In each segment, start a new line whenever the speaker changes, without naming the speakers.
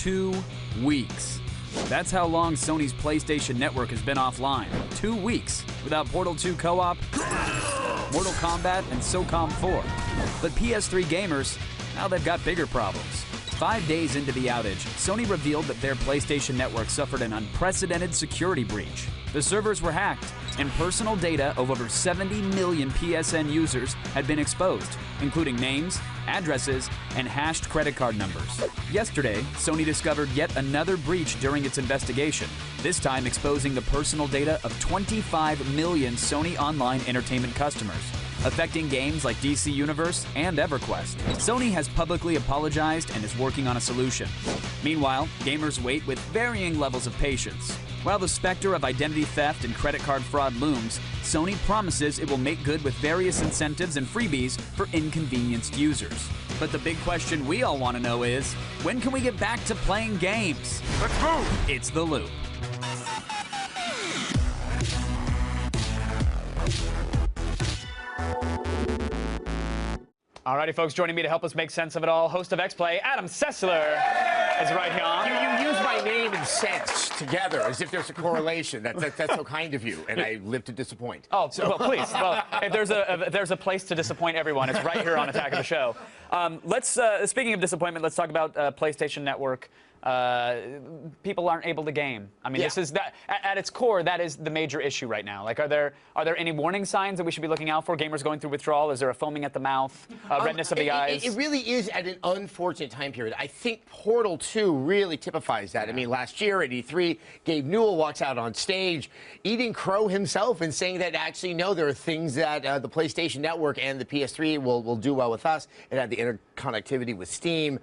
2 weeks. That's how long Sony's PlayStation Network has been offline. 2 weeks without Portal 2 co-op, Mortal Kombat, and SOCOM 4. But PS3 gamers, now they've got bigger problems. 5 days into the outage, Sony revealed that their PlayStation Network suffered an unprecedented security breach. The servers were hacked, and personal data of over 70 million PSN users had been exposed, including names, addresses, and hashed credit card numbers. Yesterday, Sony discovered yet another breach during its investigation, this time exposing the personal data of 25 million Sony Online Entertainment customers, affecting games like DC Universe and EverQuest. Sony has publicly apologized and is working on a solution. Meanwhile, gamers wait with varying levels of patience. While the specter of identity theft and credit card fraud looms, Sony promises it will make good with various incentives and freebies for inconvenienced users. But the big question we all want to know is, when can we get back to playing games?
Let's move!
It's The Loop.
Alrighty, folks, joining me to help us make sense of it all, host of X-Play, Adam Sessler, is right here.
You use my name and sense together as if there's a correlation. That's so kind of you, and I live to disappoint.
Oh, so. Well, please. Well, if there's a place to disappoint everyone, it's right here on Attack of the Show. Speaking of disappointment, let's talk about PlayStation Network. People aren't able to game. I mean, This is that at its core. That is the major issue right now. Like, are there any warning signs that we should be looking out for? Gamers going through withdrawal? Is there a foaming at the mouth, redness of the eyes?
It really is at an unfortunate time period. I think Portal 2 really typifies that. I mean, last year at E3, Gabe Newell walks out on stage, eating crow himself, and saying that actually no, there are things that the PlayStation Network and the PS3 will do well with us. It had the interconnectivity with Steam.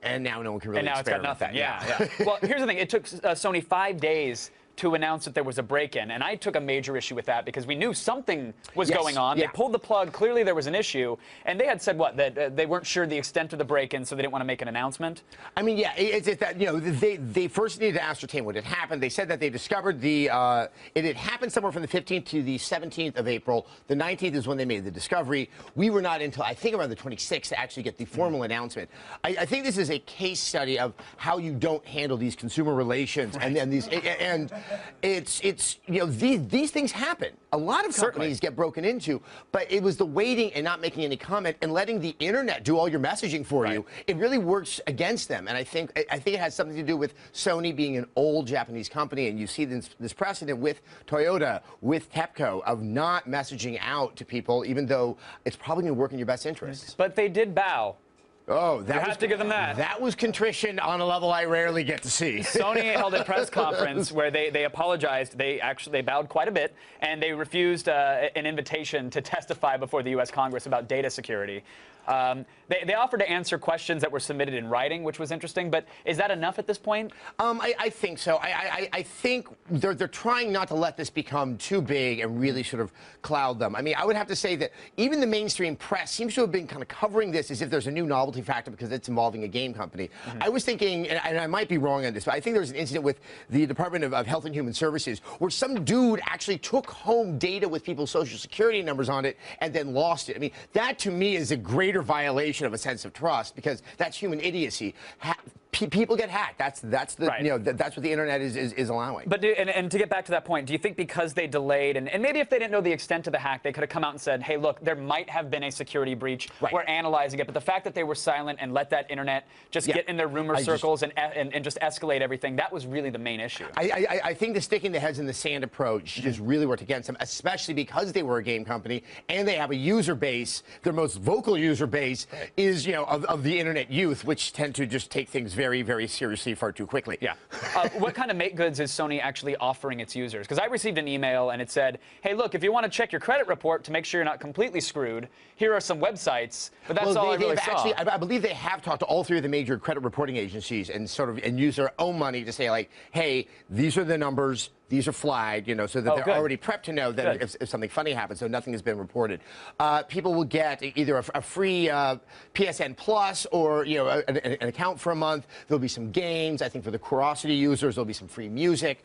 And now no one can really experiment with that.
Yeah. Well, here's the thing. It took Sony 5 days to announce that there was a break-in, and I took a major issue with that because we knew something was going on. They pulled the plug. Clearly, there was an issue, and they had said what, that they weren't sure the extent of the break-in, so they didn't want to make an announcement. I mean,
it's that they first needed to ascertain what had happened. They said that they discovered it had happened somewhere from the 15th to the 17th of April. The 19th is when they made the discovery. We were not until I think around the 26th to actually get the formal announcement. I think this is a case study of how you don't handle these consumer relations and these it's these things happen. A lot of companies get broken into, but it was the waiting and not making any comment and letting the internet do all your messaging for you. It really works against them, and I think it has something to do with Sony being an old Japanese company, and you see this precedent with Toyota, with TEPCO, of not messaging out to people, even though it's probably going to work in your best interests.
But they did bow.
Oh, you
have to give them that.
That was contrition on a level I rarely get to see.
Sony held a press conference where they apologized. They bowed quite a bit, and they refused an invitation to testify before the U.S. Congress about data security. They offered to answer questions that were submitted in writing, which was interesting. But is that enough at this point?
I think so. I think they're trying not to let this become too big and really sort of cloud them. I mean, I would have to say that even the mainstream press seems to have been kind of covering this as if there's a new novelty factor because it's involving a game company. I was thinking, and I might be wrong on this, but I think there was an incident with the Department of Health and Human Services where some dude actually took home data with people's social security numbers on it and then lost it. I mean, that to me is a greater violation of a sense of trust because that's human idiocy. People get hacked. That's what the internet is allowing.
But and to get back to that point, do you think because they delayed and maybe if they didn't know the extent of the hack, they could have come out and said, hey, look, there might have been a security breach. We're analyzing it. But the fact that they were silent and let that internet just get in their rumor circles and just escalate everything, that was really the main issue.
I think the sticking the heads in the sand approach just really worked against them, especially because they were a game company and they have a user base. Their most vocal user base is of the internet youth, which tend to just take things very, very seriously far too quickly.
Yeah. What kind of make goods is Sony actually offering its users? Because I received an email and it said, hey, look, if you want to check your credit report to make sure you're not completely screwed, here are some websites. But that's all I really saw.
I believe they have talked to all three of the major credit reporting agencies and used their own money to say, like, hey, these are the numbers. these are flagged, so that they're
good.
already prepped to know that if something funny happens, so nothing has been reported. People will get either a free PSN Plus or an account for a month. There'll be some games. I think for the Curiosity users, there'll be some free music.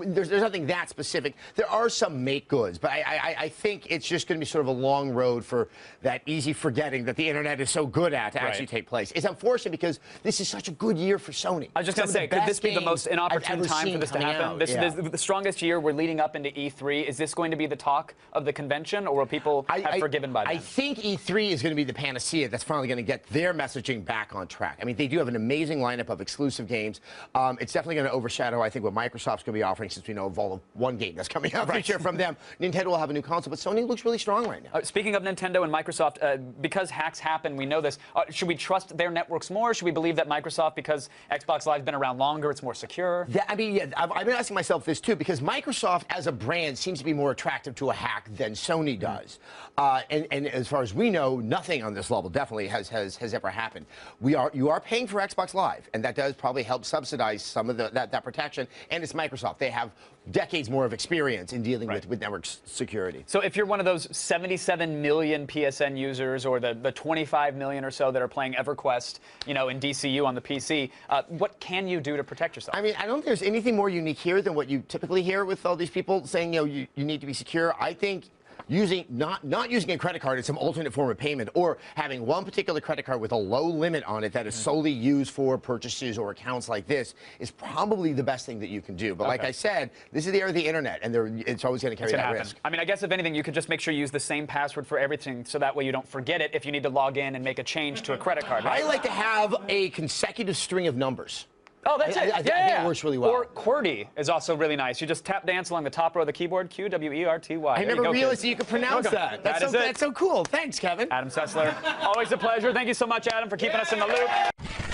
There's nothing that specific. There are some make goods, but I think it's just going to be sort of a long road for that easy forgetting that the internet is so good at to actually take place. It's unfortunate because this is such a good year for Sony.
I was just going to say, could this be the most inopportune time for this to happen? This is the strongest year. We're leading up into E3. Is this going to be the talk of the convention, or will people have forgiven by then?
I think E3 is going to be the panacea that's finally going to get their messaging back on track. I mean, they do have an amazing lineup of exclusive games. It's definitely going to overshadow, I think, what Microsoft's going to be offering, since we know of all of one game that's coming out this year from them. Nintendo will have a new console, but Sony looks really strong right now.
Speaking of Nintendo and Microsoft, because hacks happen, we know this. Should we trust their networks more? Should we believe that Microsoft, because Xbox Live's been around longer, it's more secure?
I mean, I've been asking myself this too, because Microsoft as a brand seems to be more attractive to a hack than Sony does. And as far as we know, nothing on this level definitely has ever happened. You are paying for Xbox Live, and that does probably help subsidize some of that protection. And it's Microsoft. They have decades more of experience in dealing with network security.
So if you're one of those 77 million PSN users, or the 25 million or so that are playing EverQuest, in DCU on the PC, what can you do to protect yourself?
I mean, I don't think there's anything more unique here than what you typically hear with all these people saying, you need to be secure. I think not using a credit card as some alternate form of payment, or having one particular credit card with a low limit on it that is solely used for purchases or accounts like this, is probably the best thing that you can do. But like I said, this is the era of the internet, and it's always going to carry that risk.
I mean, I guess if anything, you could just make sure you use the same password for everything, so that way you don't forget it if you need to log in and make a change to a credit card. Right?
I like to have a consecutive string of numbers.
Oh, that's it.
I think it works really well.
Or QWERTY is also really nice. You just tap dance along the top row of the keyboard, QWERTY.
I never realized that you could pronounce that. That's so cool. Thanks, Kevin.
Adam Sessler, always a pleasure. Thank you so much, Adam, for keeping us in the loop.